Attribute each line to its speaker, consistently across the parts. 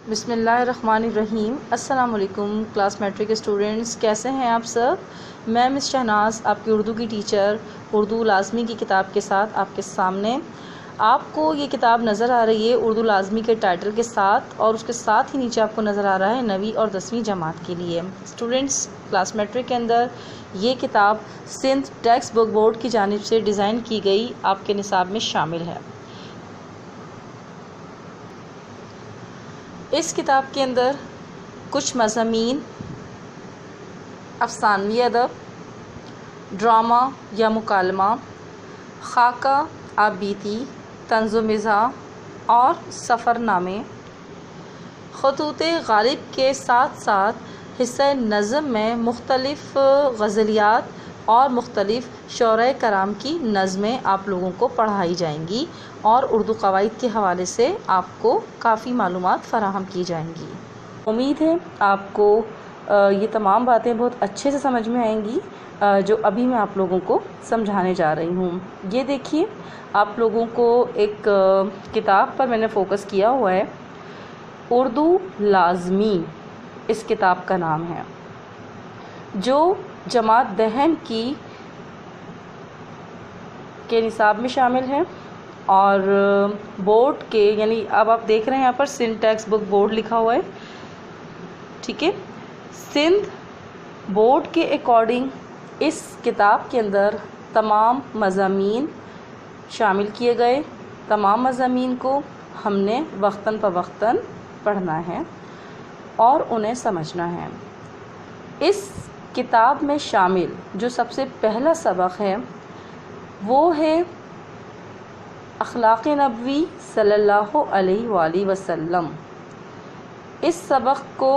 Speaker 1: بسم اللہ الرحمن الرحیم۔ السلام علیکم کلاس میٹرک اسٹوڈنٹس، کیسے ہیں آپ سب؟ میں مس شہناز آپ کی اردو کی ٹیچر اردو لازمی کی کتاب کے ساتھ آپ کے سامنے۔ آپ کو یہ کتاب نظر آ رہی ہے اردو لازمی کے ٹائٹل کے ساتھ، اور اس کے ساتھ ہی نیچے آپ کو نظر آ رہا ہے 9ویں اور 10ویں جماعت کے لیے اسٹوڈنٹس۔ کلاس میٹرک کے اندر یہ کتاب سندھ ٹیکسٹ بک بورڈ کی جانب سے ڈیزائن کی گئی آپ کے نصاب میں شامل ہے۔ اس کتاب کے اندر کچھ مضامین افسانوی ادب، ڈرامہ یا مکالمہ، خاکہ، آپ بیتی، طنز و مزاح اور سفر نامے، خطوط غالب کے ساتھ ساتھ حصہ نظم میں مختلف غزلیات اور مختلف شعراء کرام کی نظمیں آپ لوگوں کو پڑھائی جائیں گی، اور اردو قواعد کے حوالے سے آپ کو کافی معلومات فراہم کی جائیں گی۔ امید ہے آپ کو یہ تمام باتیں بہت اچھے سے سمجھ میں آئیں گی جو ابھی میں آپ لوگوں کو سمجھانے جا رہی ہوں۔ یہ دیکھیے، آپ لوگوں کو ایک کتاب پر میں نے فوکس کیا ہوا ہے، اردو لازمی اس کتاب کا نام ہے، جو جماعت دہم کے نصاب میں شامل ہے، اور بورڈ کے، یعنی اب آپ دیکھ رہے ہیں یہاں پر سندھ ٹیکسٹ بک بورڈ لکھا ہوا ہے، ٹھیک ہے۔ سندھ بورڈ کے اکارڈنگ اس کتاب کے اندر تمام مضامین شامل کیے گئے۔ تمام مضامین کو ہم نے وقتاً فوقتاً پڑھنا ہے اور انہیں سمجھنا ہے۔ اس کتاب میں شامل جو سب سے پہلا سبق ہے وہ ہے اخلاق نبوی صلی اللہ علیہ وآلہ وسلم۔ اس سبق کو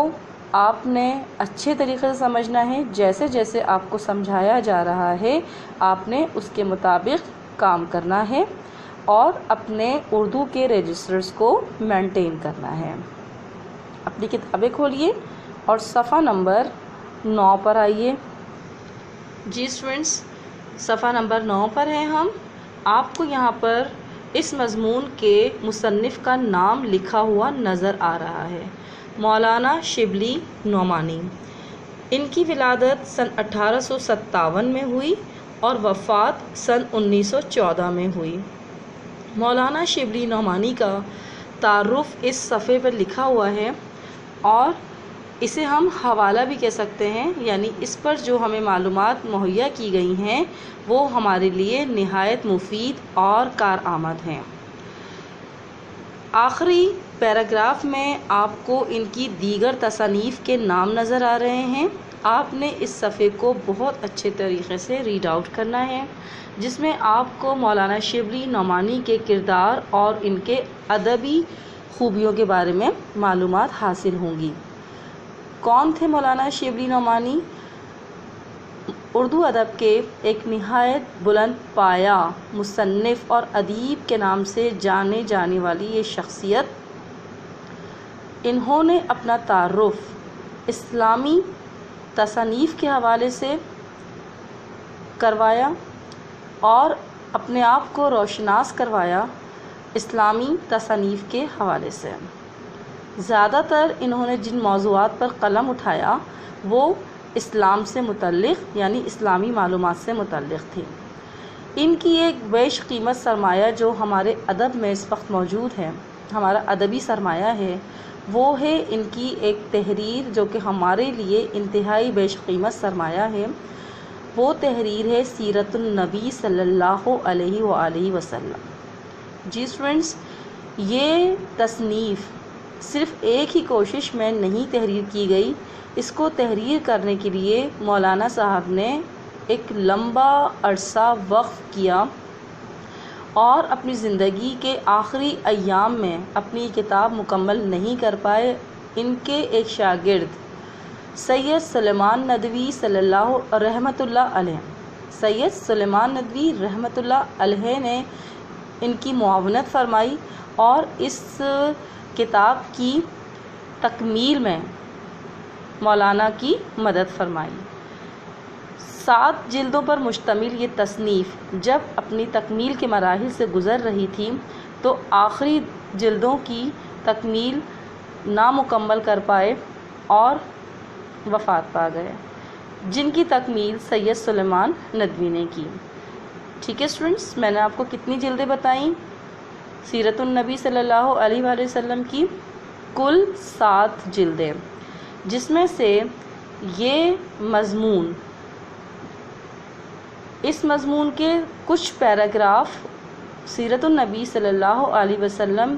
Speaker 1: آپ نے اچھے طریقے سے سمجھنا ہے، جیسے جیسے آپ کو سمجھایا جا رہا ہے آپ نے اس کے مطابق کام کرنا ہے اور اپنے اردو کے رجسٹرز کو مینٹین کرنا ہے۔ اپنی کتابیں کھولیے اور صفحہ نمبر 9 پر آئیے۔ جی اسٹوڈنٹس، صفحہ نمبر 9 پر ہیں ہم۔ آپ کو یہاں پر اس مضمون کے مصنف کا نام لکھا ہوا نظر آ رہا ہے، مولانا شبلی نعمانی۔ ان کی ولادت سن 1857 میں ہوئی اور وفات سن 1914 میں ہوئی۔ مولانا شبلی نعمانی کا تعارف اس صفحے پر لکھا ہوا ہے، اور اسے ہم حوالہ بھی کہہ سکتے ہیں، یعنی اس پر جو ہمیں معلومات مہیا کی گئی ہیں وہ ہمارے لیے نہایت مفید اور کارآمد ہیں۔ آخری پیراگراف میں آپ کو ان کی دیگر تصانیف کے نام نظر آ رہے ہیں۔ آپ نے اس صفحے کو بہت اچھے طریقے سے ریڈ آؤٹ کرنا ہے، جس میں آپ کو مولانا شبلی نعمانی کے کردار اور ان کے ادبی خوبیوں کے بارے میں معلومات حاصل ہوں گی۔ کون تھے مولانا شبلی نعمانی؟ اردو ادب کے ایک نہایت بلند پایہ مصنف اور ادیب کے نام سے جانے جانے والی یہ شخصیت، انہوں نے اپنا تعارف اسلامی تصانیف کے حوالے سے کروایا اور اپنے آپ کو روشناس کروایا اسلامی تصانیف کے حوالے سے۔ زیادہ تر انہوں نے جن موضوعات پر قلم اٹھایا وہ اسلام سے متعلق، یعنی اسلامی معلومات سے متعلق تھی۔ ان کی ایک بیش قیمت سرمایہ جو ہمارے ادب میں اس وقت موجود ہے، ہمارا ادبی سرمایہ ہے، وہ ہے ان کی ایک تحریر جو کہ ہمارے لیے انتہائی بیش قیمت سرمایہ ہے۔ وہ تحریر ہے سیرت النبی صلی اللہ علیہ وآلہ وسلم۔ جی اسٹوڈنٹس، یہ تصنیف صرف ایک ہی کوشش میں نہیں تحریر کی گئی، اس کو تحریر کرنے کے لیے مولانا صاحب نے ایک لمبا عرصہ وقف کیا، اور اپنی زندگی کے آخری ایام میں اپنی کتاب مکمل نہیں کر پائے۔ ان کے ایک شاگرد سید سلیمان ندوی صلی اللہ رحمۃ اللہ علیہ، سید سلیمان ندوی رحمۃ اللہ علیہ نے ان کی معاونت فرمائی اور اس کتاب کی تکمیل میں مولانا کی مدد فرمائی۔ 7 جلدوں پر مشتمل یہ تصنیف جب اپنی تکمیل کے مراحل سے گزر رہی تھی تو آخری جلدوں کی تکمیل نامکمل کر پائے اور وفات پا گئے، جن کی تکمیل سید سلیمان ندوی نے کی۔ ٹھیک ہے اسٹوڈنٹس، میں نے آپ کو کتنی جلدیں بتائیں سیرت النبی صلی اللہ علیہ وآلہ وسلم کی؟ کل 7 جلدیں، جس میں سے یہ مضمون، اس مضمون کے کچھ پیراگراف سیرت النبی صلی اللہ علیہ وسلم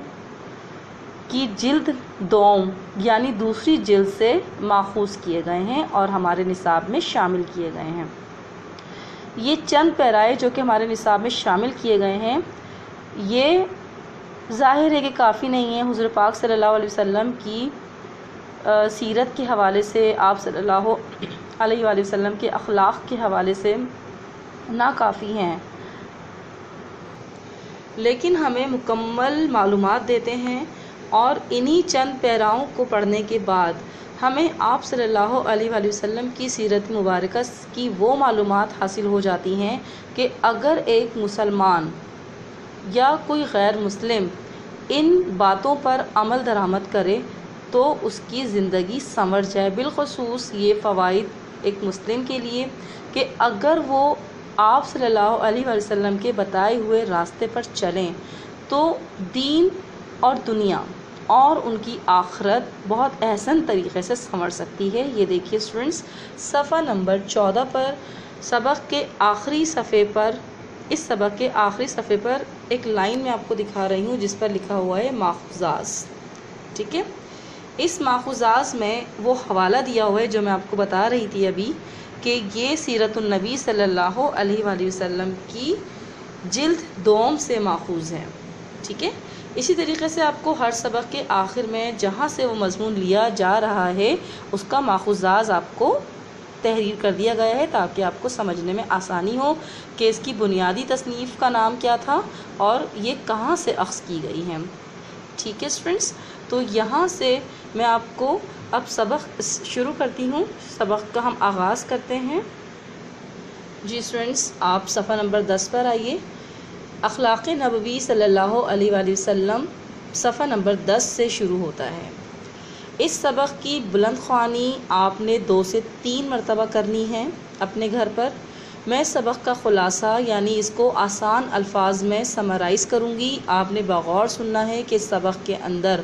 Speaker 1: کی جلد دوم یعنی دوسری جلد سے ماخوذ کیے گئے ہیں اور ہمارے نصاب میں شامل کیے گئے ہیں۔ یہ چند پیرائے جو کہ ہمارے نصاب میں شامل کیے گئے ہیں، یہ ظاہر ہے کہ کافی نہیں ہیں۔ حضور پاک صلی اللہ علیہ وسلم کی سیرت کے حوالے سے، آپ صلی اللہ علیہ وآلہ وسلم کے اخلاق کے حوالے سے ناکافی ہیں، لیکن ہمیں مکمل معلومات دیتے ہیں، اور انہی چند پیراؤں کو پڑھنے کے بعد ہمیں آپ صلی اللہ علیہ وآلہ وسلم کی سیرت مبارکہ کی وہ معلومات حاصل ہو جاتی ہیں کہ اگر ایک مسلمان یا کوئی غیر مسلم ان باتوں پر عمل درآمد کرے تو اس کی زندگی سنور جائے۔ بالخصوص یہ فوائد ایک مسلم کے لیے کہ اگر وہ آپ صلی اللہ علیہ وآلہ وسلم کے بتائے ہوئے راستے پر چلیں تو دین اور دنیا اور ان کی آخرت بہت احسن طریقے سے سنور سکتی ہے۔ یہ دیکھیے اسٹوڈنٹس، صفحہ نمبر 14 پر سبق کے آخری صفحے پر، اس سبق کے آخری صفحے پر ایک لائن میں آپ کو دکھا رہی ہوں جس پر لکھا ہوا ہے ماخوذات۔ ٹھیک ہے، اس ماخوذات میں وہ حوالہ دیا ہوا ہے جو میں آپ کو بتا رہی تھی ابھی کہ یہ سیرت النبی صلی اللہ علیہ وآلہ وسلم کی جلد دوم سے ماخوذ ہے۔ ٹھیک ہے، اسی طریقے سے آپ کو ہر سبق کے آخر میں جہاں سے وہ مضمون لیا جا رہا ہے اس کا ماخوذات آپ کو تحریر کر دیا گیا ہے تاکہ آپ کو سمجھنے میں آسانی ہو کہ اس کی بنیادی تصنیف کا نام کیا تھا اور یہ کہاں سے اخذ کی گئی ہیں۔ ٹھیک ہے اسٹوڈنٹس، تو یہاں سے میں آپ کو اب سبق شروع کرتی ہوں، سبق کا ہم آغاز کرتے ہیں۔ جی اسٹوڈنٹس، آپ صفحہ نمبر 10 پر آئیے۔ اخلاق نبوی صلی اللہ علیہ وآلہ وسلم صفحہ نمبر 10 سے شروع ہوتا ہے۔ اس سبق کی بلند خوانی آپ نے 2 سے 3 مرتبہ کرنی ہے اپنے گھر پر۔ میں سبق کا خلاصہ یعنی اس کو آسان الفاظ میں سمرائز کروں گی۔ آپ نے بغور سننا ہے کہ سبق کے اندر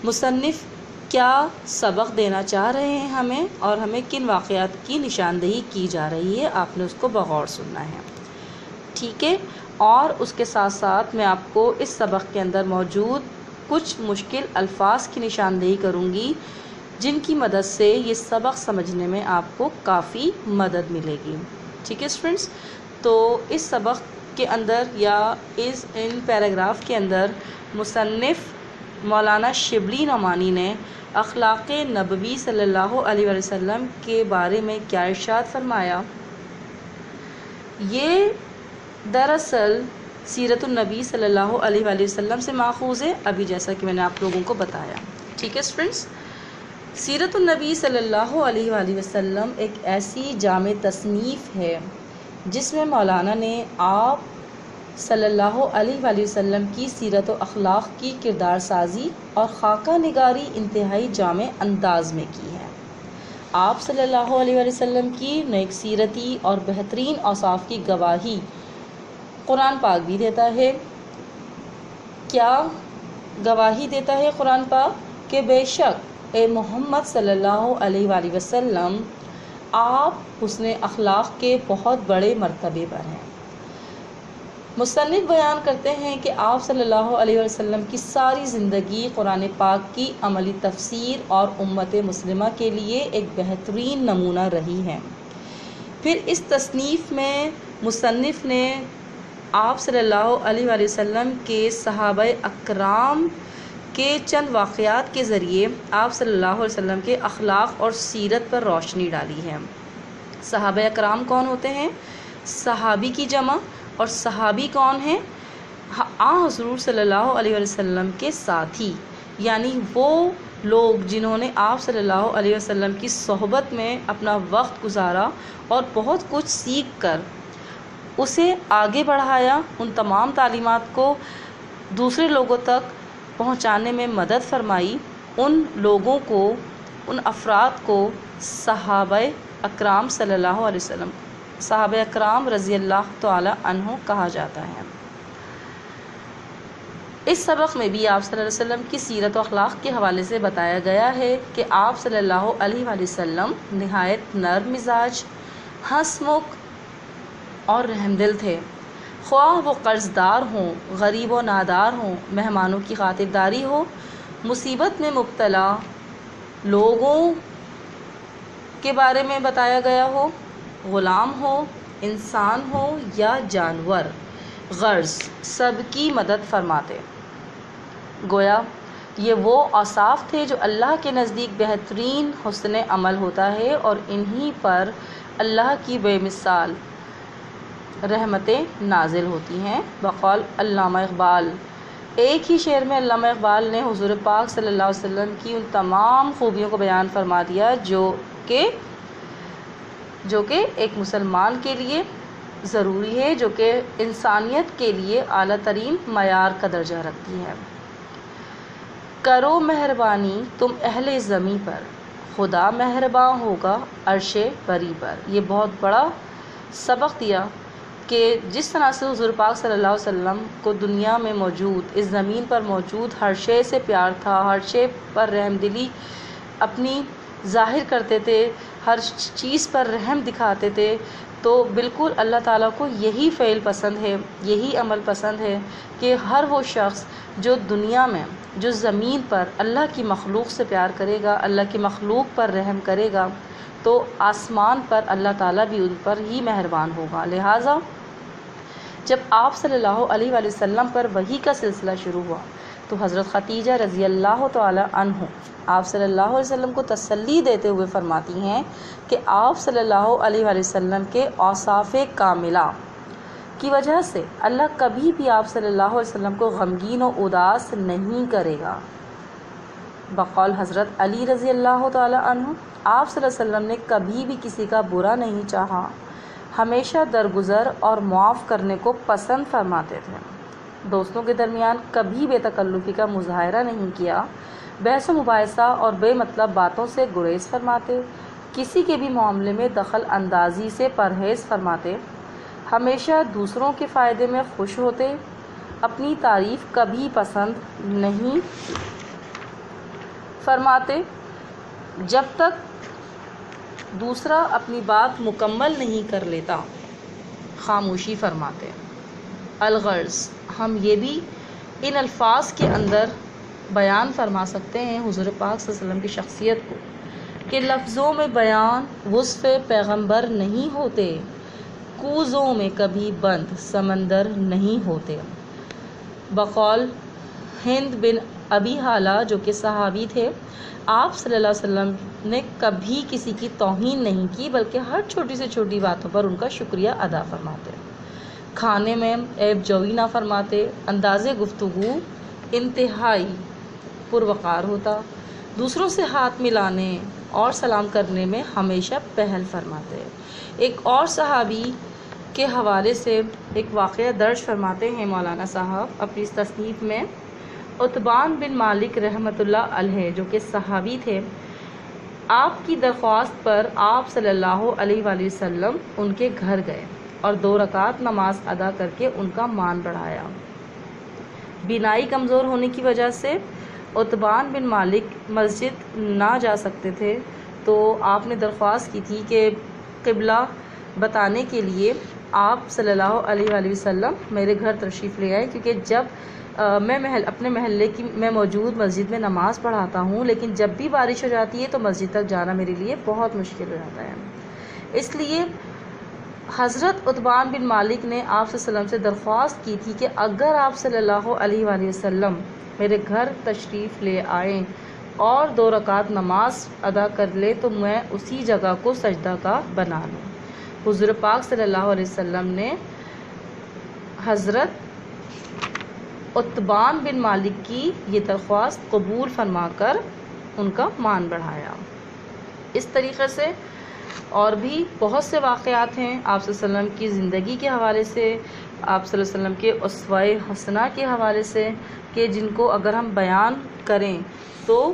Speaker 1: مصنف کیا سبق دینا چاہ رہے ہیں ہمیں اور ہمیں کن واقعات کی نشاندہی کی جا رہی ہے، آپ نے اس کو بغور سننا ہے۔ ٹھیک ہے، اور اس کے ساتھ ساتھ میں آپ کو اس سبق کے اندر موجود کچھ مشکل الفاظ کی نشاندہی کروں گی جن کی مدد سے یہ سبق سمجھنے میں آپ کو کافی مدد ملے گی۔ ٹھیک ہے اسٹوڈنٹس، تو اس سبق کے اندر یا ان پیراگراف کے اندر مصنف مولانا شبلی نعمانی نے اخلاق نبوی صلی اللہ علیہ وسلم کے بارے میں کیا ارشاد فرمایا، یہ دراصل سیرت النبی صلی اللہ علیہ وآلہ وسلم سے ماخوذ ہے، ابھی جیسا کہ میں نے آپ لوگوں کو بتایا۔ ٹھیک ہے اسٹوڈنٹس، سیرت النبی صلی اللہ علیہ وآلہ وسلم ایک ایسی جامع تصنیف ہے جس میں مولانا نے آپ صلی اللہ علیہ وآلہ وسلم کی سیرت و اخلاق کی کردار سازی اور خاکہ نگاری انتہائی جامع انداز میں کی ہے۔ آپ صلی اللہ علیہ وآلہ وسلم کی نیک سیرتی اور بہترین اوصاف کی گواہی قرآن پاک بھی دیتا ہے۔ کیا گواہی دیتا ہے قرآن پاک کہ بے شک اے محمد صلی اللہ علیہ وآلہ وسلم آپ حسن اخلاق کے بہت بڑے مرتبے پر ہیں۔ مصنف بیان کرتے ہیں کہ آپ صلی اللہ علیہ وسلم کی ساری زندگی قرآن پاک کی عملی تفسیر اور امت مسلمہ کے لیے ایک بہترین نمونہ رہی ہے۔ پھر اس تصنیف میں مصنف نے آپ صلی اللہ علیہ وآلہ وسلم کے صحابہ اکرام کے چند واقعات کے ذریعے آپ صلی اللہ علیہ وسلم کے اخلاق اور سیرت پر روشنی ڈالی ہے۔ صحابہ اکرام کون ہوتے ہیں؟ صحابی کی جمع، اور صحابی کون ہیں؟ حضور صلی اللہ علیہ وسلم کے ساتھی، یعنی وہ لوگ جنہوں نے آپ صلی اللہ علیہ وسلم کی صحبت میں اپنا وقت گزارا اور بہت کچھ سیکھ کر اسے آگے بڑھایا، ان تمام تعلیمات کو دوسرے لوگوں تک پہنچانے میں مدد فرمائی ان لوگوں کو، ان افراد کو صحابہ اکرام صلی اللہ علیہ وسلم، صحابہ اکرام رضی اللہ تعالی عنہ کہا جاتا ہے۔ اس سبق میں بھی آپ صلی اللہ علیہ وسلم کی سیرت و اخلاق کے حوالے سے بتایا گیا ہے کہ آپ صلی اللہ علیہ وآلہ وسلم نہایت نرم مزاج، ہنس مکھ اور رحم دل تھے۔ خواہ وہ قرض دار ہوں، غریب و نادار ہوں، مہمانوں کی خاطرداری ہو، مصیبت میں مبتلا لوگوں کے بارے میں بتایا گیا ہو، غلام ہو، انسان ہو یا جانور، غرض سب کی مدد فرماتے۔ گویا یہ وہ اوصاف تھے جو اللہ کے نزدیک بہترین حسن عمل ہوتا ہے، اور انہی پر اللہ کی بے مثال رحمتیں نازل ہوتی ہیں۔ بقول علامہ اقبال، ایک ہی شعر میں علامہ اقبال نے حضور پاک صلی اللہ علیہ وسلم کی ان تمام خوبیوں کو بیان فرما دیا جو کہ ایک مسلمان کے لیے ضروری ہے، جو کہ انسانیت کے لیے اعلیٰ ترین معیار کا درجہ رکھتی ہے۔ کرو مہربانی تم اہل زمیں پر، خدا مہرباں ہوگا عرش بری پر۔ یہ بہت بڑا سبق دیا کہ جس طرح سے حضور پاک صلی اللہ علیہ وسلم کو دنیا میں موجود، اس زمین پر موجود ہر شے سے پیار تھا، ہر شے پر رحم دلی اپنی ظاہر کرتے تھے، ہر چیز پر رحم دکھاتے تھے، تو بالکل اللہ تعالیٰ کو یہی فعل پسند ہے، یہی عمل پسند ہے کہ ہر وہ شخص جو دنیا میں، جو زمین پر اللہ کی مخلوق سے پیار کرے گا، اللہ کی مخلوق پر رحم کرے گا، تو آسمان پر اللہ تعالیٰ بھی ان پر ہی مہربان ہوگا۔ لہٰذا جب آپ صلی اللہ علیہ وآلہ وسلم پر وحی کا سلسلہ شروع ہوا تو حضرت خدیجہ رضی اللہ تعالی عنہ آپ صلی اللہ علیہ وسلم کو تسلی دیتے ہوئے فرماتی ہیں کہ آپ صلی اللہ علیہ وآلہ وسلم کے اوصاف کاملہ کی وجہ سے اللہ کبھی بھی آپ صلی اللہ علیہ وسلم کو غمگین و اداس نہیں کرے گا۔ بقول حضرت علی رضی اللہ تعالی عنہ، آپ صلی اللہ علیہ وسلم نے کبھی بھی کسی کا برا نہیں چاہا، ہمیشہ درگزر اور معاف کرنے کو پسند فرماتے تھے، دوستوں کے درمیان کبھی بے تکلفی کا مظاہرہ نہیں کیا، بحث و مباحثہ اور بے مطلب باتوں سے گریز فرماتے، کسی کے بھی معاملے میں دخل اندازی سے پرہیز فرماتے، ہمیشہ دوسروں کے فائدے میں خوش ہوتے، اپنی تعریف کبھی پسند نہیں فرماتے جب تک دوسرا اپنی بات مکمل نہیں کر لیتا، خاموشی فرماتے۔ الغرض ہم یہ بھی ان الفاظ کے اندر بیان فرما سکتے ہیں حضور پاک صلی اللہ علیہ وسلم کی شخصیت کو کہ لفظوں میں بیان وصف پیغمبر نہیں ہوتے، کوزوں میں کبھی بند سمندر نہیں ہوتے۔ بقول ہند بن ابی حالہ جو کہ صحابی تھے، آپ صلی اللہ علیہ وسلم نے کبھی کسی کی توہین نہیں کی، بلکہ ہر چھوٹی سے چھوٹی باتوں پر ان کا شکریہ ادا فرماتے، کھانے میں عیب جوئی نہ فرماتے، انداز گفتگو انتہائی پروقار ہوتا، دوسروں سے ہاتھ ملانے اور سلام کرنے میں ہمیشہ پہل فرماتے۔ ایک اور صحابی کے حوالے سے ایک واقعہ درج فرماتے ہیں مولانا صاحب اپنی اس تصنیف میں۔ عتبان بن مالک رحمۃ اللہ علیہ جو کہ صحابی تھے، آپ کی درخواست پر آپ صلی اللہ علیہ وآلہ وسلم ان کے گھر گئے اور 2 رکعت نماز ادا کر کے ان کا مان بڑھایا۔ بینائی کمزور ہونے کی وجہ سے عتبان بن مالک مسجد نہ جا سکتے تھے، تو آپ نے درخواست کی تھی کہ قبلہ بتانے کے لیے آپ صلی اللہ علیہ وآلہ وسلم میرے گھر تشریف لے آئے، کیونکہ جب میں اپنے محلے کی میں موجود مسجد میں نماز پڑھاتا ہوں، لیکن جب بھی بارش ہو جاتی ہے تو مسجد تک جانا میرے لیے بہت مشکل ہو جاتا ہے۔ اس لیے حضرت عتبان بن مالک نے آپ صلی اللہ علیہ وسلم سے درخواست کی تھی کہ اگر آپ صلی اللہ علیہ وآلہ وسلم میرے گھر تشریف لے آئیں اور 2 رکعت نماز ادا کر لے تو میں اسی جگہ کو سجدہ گاہ بنا لوں۔ حضور پاک صلی اللہ علیہ وسلم نے حضرت عتبان بن مالک کی یہ درخواست قبول فرما کر ان کا مان بڑھایا۔ اس طریقے سے اور بھی بہت سے واقعات ہیں آپ صلی اللہ علیہ وسلم کی زندگی کے حوالے سے، آپ صلی اللہ علیہ وسلم کے اسوہ حسنہ کے حوالے سے، کہ جن کو اگر ہم بیان کریں تو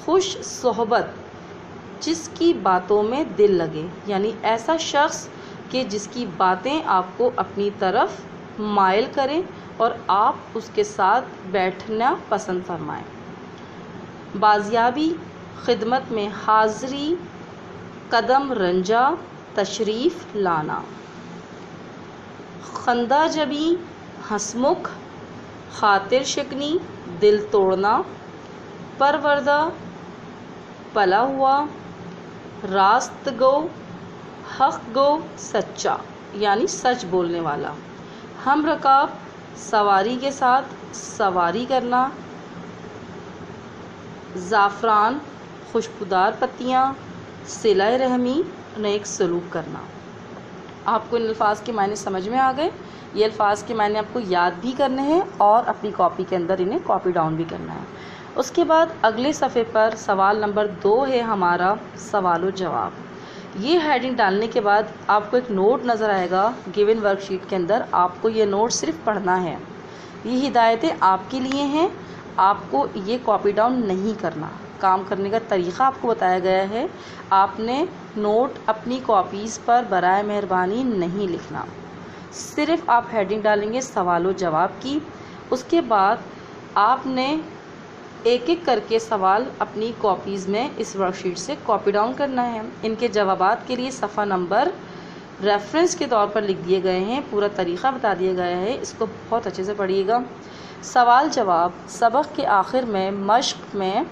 Speaker 1: خوش صحبت جس کی باتوں میں دل لگے، یعنی ایسا شخص کہ جس کی باتیں آپ کو اپنی طرف مائل کریں اور آپ اس کے ساتھ بیٹھنا پسند فرمائیں۔ بازیابی خدمت میں حاضری، قدم رنجا، تشریف لانا۔ خندہ جبی، ہنسمکھ، خاطر شکنی، دل توڑنا۔ پروردہ، پلا ہوا، راست گو، حق گو، سچا یعنی سچ بولنے والا۔ ہم رکاب، سواری کے ساتھ سواری کرنا۔ زعفران، خوشبودار پتیاں۔ صلہ رحمی، نیک سلوک کرنا۔ آپ کو ان الفاظ کے معنی سمجھ میں آ گئے؟ یہ الفاظ کے معنی آپ کو یاد بھی کرنے ہیں اور اپنی کاپی کے اندر انہیں کاپی ڈاؤن بھی کرنا ہے۔ اس کے بعد اگلے صفحے پر سوال نمبر 2 ہے ہمارا سوال و جواب۔ یہ ہیڈنگ ڈالنے کے بعد آپ کو ایک نوٹ نظر آئے گا گیون ورک شیٹ کے اندر، آپ کو یہ نوٹ صرف پڑھنا ہے۔ یہ ہدایتیں آپ کے لیے ہیں، آپ کو یہ کاپی ڈاؤن نہیں کرنا۔ کام کرنے کا طریقہ آپ کو بتایا گیا ہے، آپ نے نوٹ اپنی کاپیز پر برائے مہربانی نہیں لکھنا، صرف آپ ہیڈنگ ڈالیں گے سوال و جواب کی۔ اس کے بعد آپ نے ایک ایک کر کے سوال اپنی کاپیز میں اس ورک شیٹ سے کاپی ڈاؤن کرنا ہے۔ ان کے جوابات کے لیے صفحہ نمبر ریفرنس کے طور پر لکھ دیے گئے ہیں، پورا طریقہ بتا دیا گیا ہے، اس کو بہت اچھے سے پڑھیے گا۔ سوال جواب سبق کے آخر میں مشق میں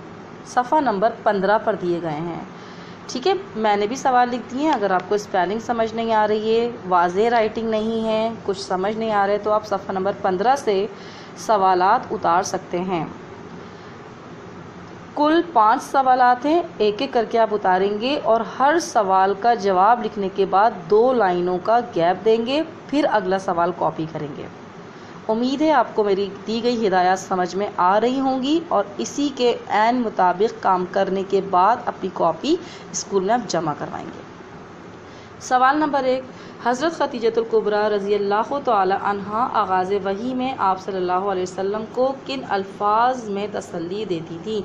Speaker 1: صفحہ نمبر 15 پر دیے گئے ہیں، ٹھیک ہے؟ میں نے بھی سوال لکھ دیے ہیں، اگر آپ کو اسپیلنگ سمجھ نہیں آ رہی ہے، واضح رائٹنگ نہیں ہے، کچھ سمجھ نہیں آ رہا ہے، تو آپ صفحہ نمبر 15 سے سوالات اتار سکتے ہیں۔ کل 5 سوالات ہیں، ایک ایک کر کے آپ اتاریں گے اور ہر سوال کا جواب لکھنے کے بعد 2 لائنوں کا گیپ دیں گے، پھر اگلا سوال کاپی کریں گے۔ امید ہے آپ کو میری دی گئی ہدایات سمجھ میں آ رہی ہوں گی اور اسی کے عین مطابق کام کرنے کے بعد اپنی کاپی اسکول میں آپ جمع کروائیں گے۔ سوال نمبر 1، حضرت خدیجۃ الکبریٰ رضی اللہ تعالی عنہا آغاز وحی میں آپ صلی اللہ علیہ وسلم کو کن الفاظ میں تسلی دیتی تھی؟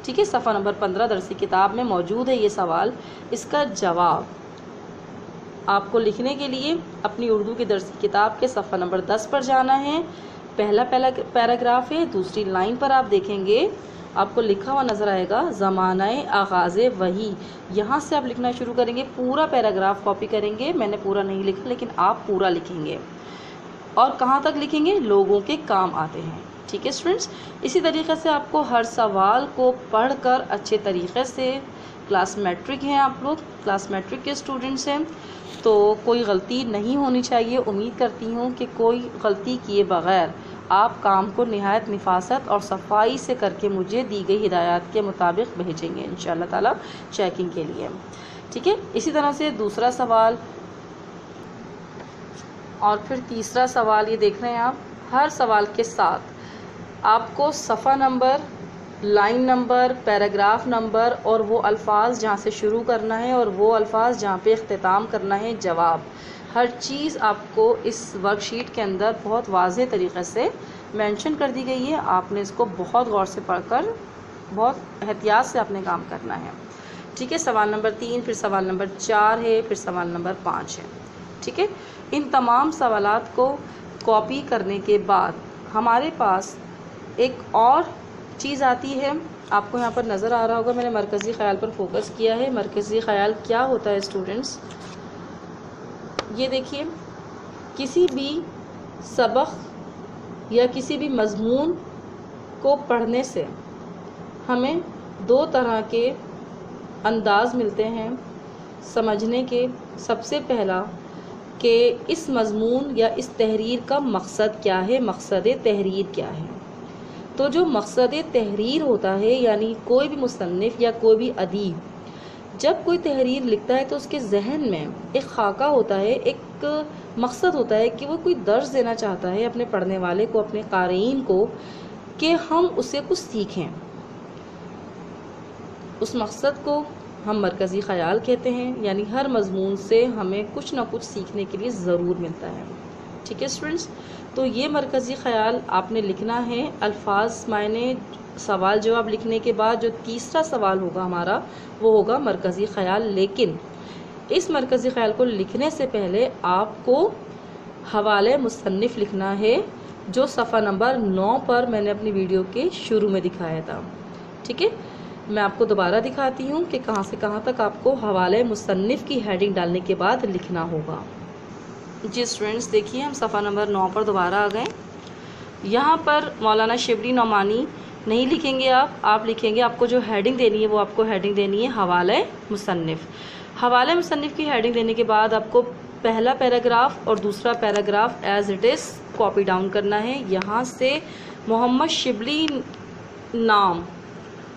Speaker 1: ٹھیک ہے، صفحہ نمبر 15 درسی کتاب میں موجود ہے یہ سوال۔ اس کا جواب آپ کو لکھنے کے لیے اپنی اردو کی درسی کتاب کے صفحہ نمبر 10 پر جانا ہے۔ پہلا پیراگراف ہے، دوسری لائن پر آپ دیکھیں گے آپ کو لکھا ہوا نظر آئے گا زمانہ آغاز وحی، یہاں سے آپ لکھنا شروع کریں گے، پورا پیراگراف کاپی کریں گے۔ میں نے پورا نہیں لکھا لیکن آپ پورا لکھیں گے، اور کہاں تک لکھیں گے؟ لوگوں کے کام آتے ہیں، ٹھیک ہے اسٹوڈنٹس؟ اسی طریقے سے آپ کو ہر سوال کو پڑھ کر اچھے طریقے سے، کلاس میٹرک ہیں آپ لوگ، کلاس میٹرک کے اسٹوڈنٹس ہیں تو کوئی غلطی نہیں ہونی چاہیے۔ امید کرتی ہوں کہ کوئی غلطی کیے بغیر آپ کام کو نہایت نفاست اور صفائی سے کر کے مجھے دی گئی ہدایات کے مطابق بھیجیں گے انشاءاللہ تعالی چیکنگ کے لیے، ٹھیک ہے؟ اسی طرح سے دوسرا سوال اور پھر تیسرا سوال، یہ دیکھ رہے ہیں آپ، ہر سوال کے ساتھ آپ کو صفحہ number, line number, paragraph number اور وہ الفاظ جہاں سے شروع کرنا ہے اور وہ الفاظ جہاں پہ اختتام کرنا ہے، جواب، ہر چیز آپ کو اس ورک شیٹ کے اندر بہت واضح طریقے سے مینشن کر دی گئی ہے۔ آپ نے اس کو بہت غور سے پڑھ کر بہت احتیاط سے اپنے کام کرنا ہے، ٹھیک ہے؟ سوال نمبر 3، پھر سوال نمبر 4 ہے، پھر سوال نمبر 5 ہے، ٹھیک ہے؟ ان تمام سوالات کو کاپی کرنے کے بعد ہمارے پاس ایک اور چیز آتی ہے، آپ کو یہاں پر نظر آ رہا ہوگا، میں نے مرکزی خیال پر فوکس کیا ہے۔ مرکزی خیال کیا ہوتا ہے اسٹوڈنٹس؟ یہ دیکھیے، کسی بھی سبق یا کسی بھی مضمون کو پڑھنے سے ہمیں 2 طرح کے انداز ملتے ہیں سمجھنے کے۔ سب سے پہلا کہ اس مضمون یا اس تحریر کا مقصد کیا ہے، مقصد تحریر کیا ہے۔ تو جو مقصد تحریر ہوتا ہے، یعنی کوئی بھی مصنف یا کوئی بھی ادیب جب کوئی تحریر لکھتا ہے تو اس کے ذہن میں ایک خاکہ ہوتا ہے، ایک مقصد ہوتا ہے کہ وہ کوئی درس دینا چاہتا ہے اپنے پڑھنے والے کو، اپنے قارئین کو، کہ ہم اسے کچھ سیکھیں۔ اس مقصد کو ہم مرکزی خیال کہتے ہیں، یعنی ہر مضمون سے ہمیں کچھ نہ کچھ سیکھنے کے لیے ضرور ملتا ہے، ٹھیک ہے اسٹوڈنٹس، تو یہ مرکزی خیال آپ نے لکھنا ہے الفاظ معنی سوال جواب لکھنے کے بعد جو تیسرا سوال ہوگا ہمارا وہ ہوگا مرکزی خیال، لیکن اس مرکزی خیال کو لکھنے سے پہلے آپ کو حوالے مصنف لکھنا ہے جو صفحہ نمبر 9 پر میں نے اپنی ویڈیو کے شروع میں دکھایا تھا. ٹھیک ہے، میں آپ کو دوبارہ دکھاتی ہوں کہ کہاں سے کہاں تک آپ کو حوالے مصنف کی ہیڈنگ ڈالنے کے بعد لکھنا ہوگا. جی اسٹوڈنٹس دیکھیے، ہم صفحہ نمبر 9 پر دوبارہ آ گئے. یہاں پر مولانا شبلی نعمانی نہیں لکھیں گے آپ لکھیں گے، آپ کو جو ہیڈنگ دینی ہے وہ آپ کو ہیڈنگ دینی ہے حوالے مصنف. حوالے مصنف کی ہیڈنگ دینے کے بعد آپ کو پہلا پیراگراف اور دوسرا paragraph as it is copy down کرنا ہے. یہاں سے محمد شبلی نام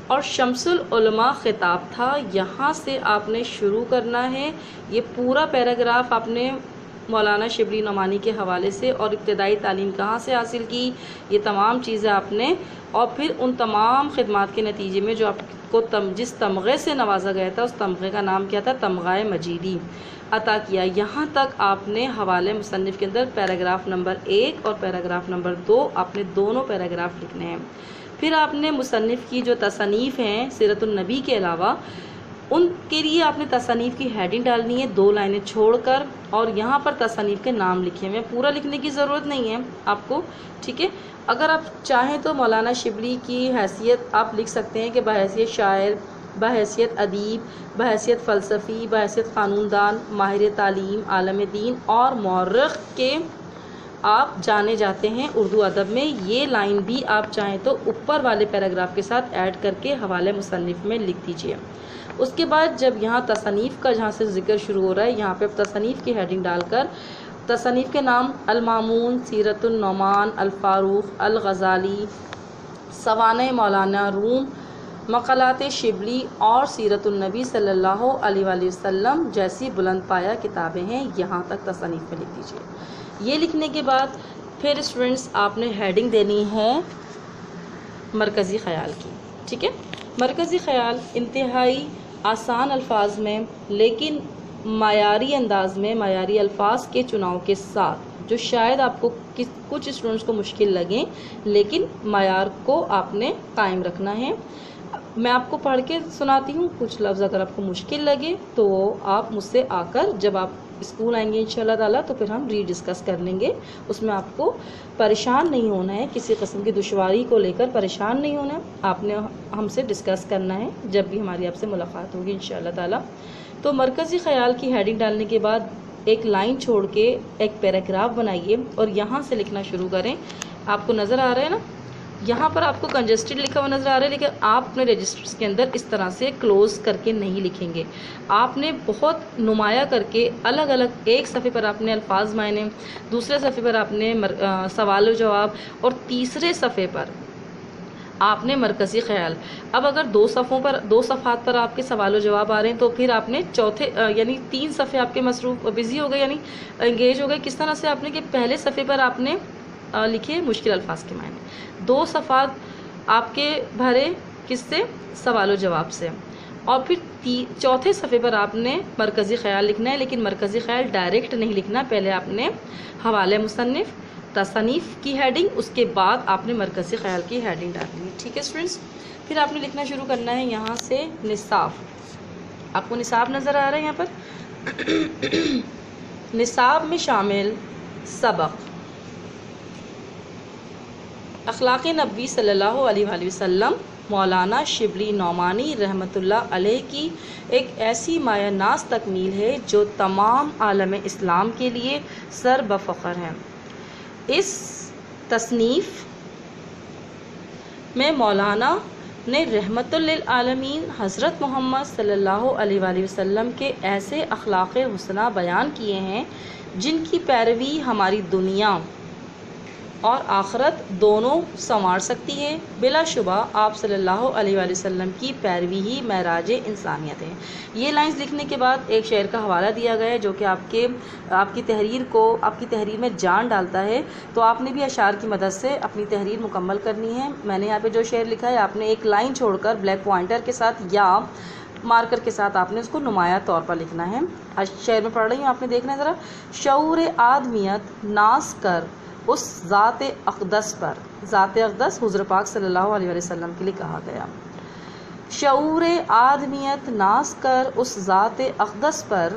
Speaker 1: اور شمس العلماء خطاب تھا، یہاں سے آپ نے شروع کرنا ہے. یہ پورا پیراگراف آپ نے مولانا شبلی نعمانی کے حوالے سے اور ابتدائی تعلیم کہاں سے حاصل کی، یہ تمام چیزیں آپ نے، اور پھر ان تمام خدمات کے نتیجے میں جو آپ کو جس تمغے سے نوازا گیا تھا اس تمغے کا نام کیا تھا، تمغہ مجیدی عطا کیا. یہاں تک آپ نے حوالے مصنف کے اندر پیراگراف نمبر 1 اور پیراگراف نمبر 2 آپ نے دونوں پیراگراف لکھنے ہیں. پھر آپ نے مصنف کی جو تصانیف ہیں سیرت النبی کے علاوہ، ان کے لیے آپ نے تصانیف کی ہیڈنگ ڈالنی ہے 2 لائنیں چھوڑ کر، اور یہاں پر تصانیف کے نام لکھے ہوئے، پورا لکھنے کی ضرورت نہیں ہے آپ کو. ٹھیک ہے، اگر آپ چاہیں تو مولانا شبلی کی حیثیت آپ لکھ سکتے ہیں کہ بحیثیت شاعر، بحیثیت ادیب، بحیثیت فلسفی، بحیثیت قانون دان، ماہر تعلیم، عالم دین اور مورخ کے آپ جانے جاتے ہیں اردو ادب میں. یہ لائن بھی آپ چاہیں تو اوپر والے پیراگراف کے ساتھ ایڈ کر کے حوالے مصنف میں لکھ دیجیے. اس کے بعد جب یہاں تصانیف کا جہاں سے ذکر شروع ہو رہا ہے، یہاں پہ تصانیف کی ہیڈنگ ڈال کر تصانیف کے نام المامون، سیرت النعمان، الفاروق، الغزالی، سوانح مولانا روم، مقالات شبلی اور سیرت النبی صلی اللہ علیہ وآلہ وسلم جیسی بلند پایہ کتابیں ہیں، یہاں تک تصانیف میں لکھ دیجیے. یہ لکھنے کے بعد پھر اسٹوڈنٹس آپ نے ہیڈنگ دینی ہے مرکزی خیال کی. ٹھیک ہے، مرکزی خیال انتہائی آسان الفاظ میں لیکن معیاری انداز میں، معیاری الفاظ کے چناؤ کے ساتھ، جو شاید آپ کو کچھ اسٹوڈنٹس کو مشکل لگیں، لیکن معیار کو آپ نے قائم رکھنا ہے. میں آپ کو پڑھ کے سناتی ہوں، کچھ لفظ اگر آپ کو مشکل لگے تو آپ مجھ سے آ کر جب آپ اسکول آئیں گے انشاءاللہ تعالیٰ تو پھر ہم ری ڈسکس کر لیں گے. اس میں آپ کو پریشان نہیں ہونا ہے، کسی قسم کی دشواری کو لے کر پریشان نہیں ہونا ہے. آپ نے ہم سے ڈسکس کرنا ہے جب بھی ہماری آپ سے ملاقات ہوگی انشاءاللہ تعالیٰ. تو مرکزی خیال کی ہیڈنگ ڈالنے کے بعد ایک لائن چھوڑ کے ایک پیراگراف بنائیے اور یہاں سے لکھنا شروع کریں. آپ کو نظر آ رہا ہے نا، یہاں پر آپ کو کنجسٹڈ لکھا ہوا نظر آ رہا ہے، لیکن آپ اپنے رجسٹرز کے اندر اس طرح سے کلوز کر کے نہیں لکھیں گے. آپ نے بہت نمایاں کر کے الگ الگ ایک صفحے پر آپ نے الفاظ معنی، دوسرے صفحے پر آپ نے سوال و جواب، اور تیسرے صفحے پر آپ نے مرکزی خیال. اب اگر 2 صفحات پر آپ کے سوال و جواب آ رہے ہیں تو پھر آپ نے چوتھے یعنی 3 صفحے آپ کے مصروف بزی ہو گئے، یعنی انگیج ہو گئے. کس طرح سے آپ نے کہ پہلے صفحے پر آپ نے لکھے مشکل الفاظ کے معنی، 2 صفحات آپ کے بھرے کس سے، سوال و جواب سے، اور پھر چوتھے صفحے پر آپ نے مرکزی خیال لکھنا ہے. لیکن مرکزی خیال ڈائریکٹ نہیں لکھنا، پہلے آپ نے حوالے مصنف، تصانیف کی ہیڈنگ، اس کے بعد آپ نے مرکزی خیال کی ہیڈنگ ڈالنی ہے. ٹھیک ہے اسٹوڈنٹس، پھر آپ نے لکھنا شروع کرنا ہے یہاں سے نصاب. آپ کو نصاب نظر آ رہا ہے یہاں پر. نصاب میں شامل سبق اخلاق نبوی صلی اللہ علیہ وآلہ وسلم مولانا شبلی نعمانی رحمۃ اللہ علیہ کی ایک ایسی مایہ ناز تکمیل ہے جو تمام عالم اسلام کے لیے سر بفخر ہے. اس تصنیف میں مولانا نے رحمت للعالمین حضرت محمد صلی اللہ علیہ وآلہ وسلم کے ایسے اخلاق حسنہ بیان کیے ہیں جن کی پیروی ہماری دنیا اور آخرت دونوں سنوار سکتی ہے. بلا شبہ آپ صلی اللہ علیہ وآلہ وسلم کی پیروی ہی معراج انسانیت ہے. یہ لائنز لکھنے کے بعد ایک شعر کا حوالہ دیا گیا ہے جو کہ آپ کی تحریر میں جان ڈالتا ہے. تو آپ نے بھی اشعار کی مدد سے اپنی تحریر مکمل کرنی ہے. میں نے یہاں پہ جو شعر لکھا ہے آپ نے ایک لائن چھوڑ کر بلیک پوائنٹر کے ساتھ یا مارکر کے ساتھ آپ نے اس کو نمایاں طور پر لکھنا ہے۔ شعر میں پڑھ رہی ہوں، آپ نے دیکھنا ہے ذرا۔ شعور آدمیت ناز کر اس ذات اقدس پر، ذات اقدس حضور پاک صلی اللہ علیہ وسلم کے لیے کہا گیا۔ شعور آدمیت ناز کر اس ذات اقدس پر،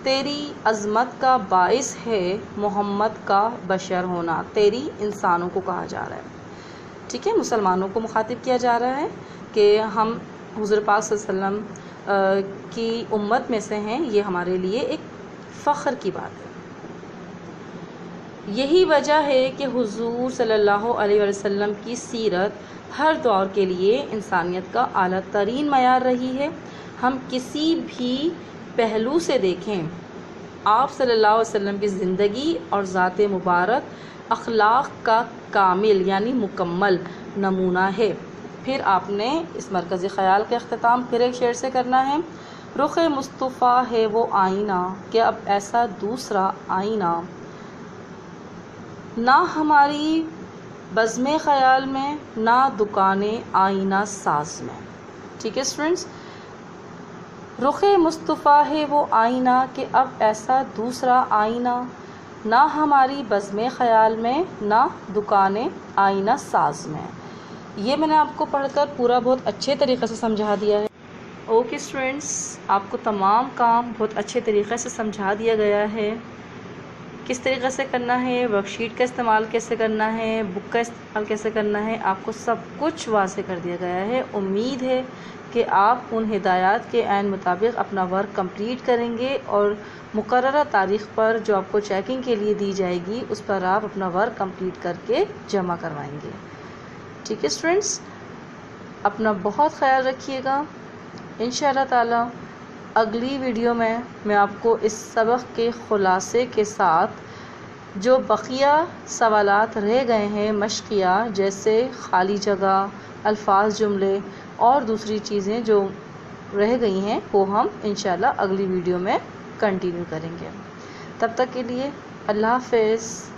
Speaker 1: تیری عظمت کا باعث ہے محمد کا بشر ہونا۔ تیری انسانوں کو کہا جا رہا ہے، ٹھیک ہے، مسلمانوں کو مخاطب کیا جا رہا ہے کہ ہم حضور پاک صلی اللہ علیہ وسلم کی امت میں سے ہیں، یہ ہمارے لیے ایک فخر کی بات ہے۔ یہی وجہ ہے کہ حضور صلی اللہ علیہ وسلم کی سیرت ہر دور کے لیے انسانیت کا اعلیٰ ترین معیار رہی ہے۔ ہم کسی بھی پہلو سے دیکھیں، آپ صلی اللہ علیہ وسلم کی زندگی اور ذات مبارک اخلاق کا کامل یعنی مکمل نمونہ ہے۔ پھر آپ نے اس مرکزی خیال کا اختتام پھر ایک شعر سے کرنا ہے۔ رخ مصطفیٰ ہے وہ آئینہ کہ اب ایسا دوسرا آئینہ، نہ ہماری بزم خیال میں، نہ دکان آئینہ ساز میں۔ ٹھیک ہے اسٹوڈنٹس، رخ مصطفیٰ ہے وہ آئینہ کہ اب ایسا دوسرا آئینہ، نہ ہماری بزم خیال میں، نہ دکان آئینہ ساز میں۔ یہ میں نے آپ کو پڑھ کر پورا بہت اچھے طریقے سے سمجھا دیا ہے۔ اوکے اسٹوڈنٹس، آپ کو تمام کام بہت اچھے طریقے سے سمجھا دیا گیا ہے، کس طریقے سے کرنا ہے، ورک شیٹ کا استعمال کیسے کرنا ہے، بک کا استعمال کیسے کرنا ہے، آپ کو سب کچھ واضح کر دیا گیا ہے۔ امید ہے کہ آپ ان ہدایات کے عین مطابق اپنا ورک کمپلیٹ کریں گے اور مقررہ تاریخ پر جو آپ کو چیکنگ کے لیے دی جائے گی اس پر آپ اپنا ورک کمپلیٹ کر کے جمع کروائیں گے۔ ٹھیک ہے اسٹوڈنٹس، اپنا بہت خیال رکھیے گا۔ انشاءاللہ تعالی اگلی ویڈیو میں آپ کو اس سبق کے خلاصے کے ساتھ جو بقیہ سوالات رہ گئے ہیں مشقیہ، جیسے خالی جگہ، الفاظ، جملے اور دوسری چیزیں جو رہ گئی ہیں، وہ ہم انشاءاللہ اگلی ویڈیو میں کنٹینیو کریں گے۔ تب تک کے لیے اللہ حافظ۔